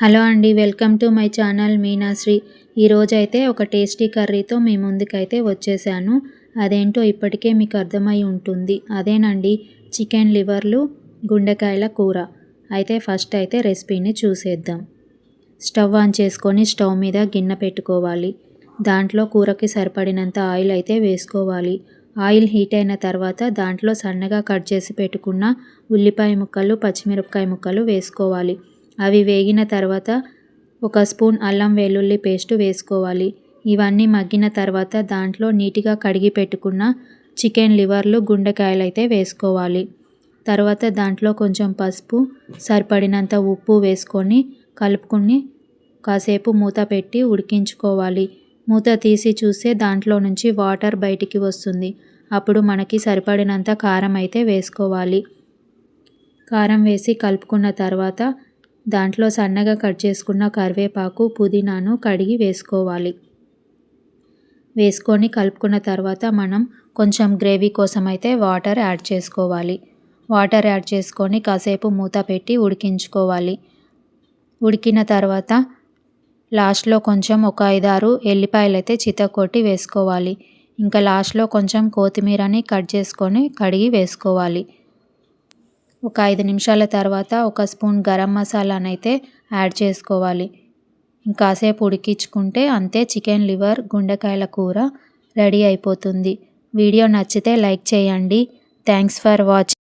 Hello అండి, welcome to my channel Meenasri. ఈరోజైతే ఒక టేస్టీ కర్రీతో మీ ముందుకైతే వచ్చేసాను. అదేంటో ఇప్పటికే మీకు అర్థమై ఉంటుంది. అదేనండి, చికెన్ లివర్లు గుండెకాయల కూర. అయితే ఫస్ట్ అయితే రెసిపీని చూసేద్దాం. స్టవ్ ఆన్ చేసుకొని స్టవ్ మీద గిన్నె పెట్టుకోవాలి. దాంట్లో కూరకి సరిపడినంత ఆయిల్ అయితే వేసుకోవాలి. ఆయిల్ హీట్ అయిన తర్వాత దాంట్లో సన్నగా కట్ చేసి పెట్టుకున్న ఉల్లిపాయ ముక్కలు, పచ్చిమిరపకాయ ముక్కలు వేసుకోవాలి. అవి వేగిన తర్వాత ఒక స్పూన్ అల్లం వెల్లుల్లి పేస్ట్ వేసుకోవాలి. ఇవన్నీ మగ్గిన తర్వాత దాంట్లో నీట్గా కడిగి పెట్టుకున్న చికెన్ లివర్లు గుండెకాయలు అయితే వేసుకోవాలి. తర్వాత దాంట్లో కొంచెం పసుపు, సరిపడినంత ఉప్పు వేసుకొని కలుపుకొని కాసేపు మూత పెట్టి ఉడికించుకోవాలి. మూత తీసి చూస్తే దాంట్లో నుంచి వాటర్ బయటికి వస్తుంది. అప్పుడు మనకి సరిపడినంత కారం అయితే వేసుకోవాలి. కారం వేసి కలుపుకున్న తర్వాత దాంట్లో సన్నగా కట్ చేసుకున్న కరివేపాకు, పుదీనాను కడిగి వేసుకోవాలి. వేసుకొని కలుపుకున్న తర్వాత మనం కొంచెం గ్రేవీ కోసం అయితే వాటర్ యాడ్ చేసుకోవాలి. వాటర్ యాడ్ చేసుకొని కాసేపు మూత పెట్టి ఉడికించుకోవాలి. ఉడికిన తర్వాత లాస్ట్లో కొంచెం ఒక 5-6 ఎల్లిపాయలు అయితే చితక్కొట్టి వేసుకోవాలి. ఇంకా లాస్ట్లో కొంచెం కొత్తిమీరని కట్ చేసుకొని కడిగి వేసుకోవాలి. ఒక 5 నిమిషాల తర్వాత ఒక స్పూన్ గరం మసాలానైతే యాడ్ చేసుకోవాలి. ఇంకాసేపు ఉడికించుకుంటే అంతే, చికెన్ లివర్ గుండెకాయల కూర రెడీ అయిపోతుంది. వీడియో నచ్చితే లైక్ చేయండి. Thanks for watching.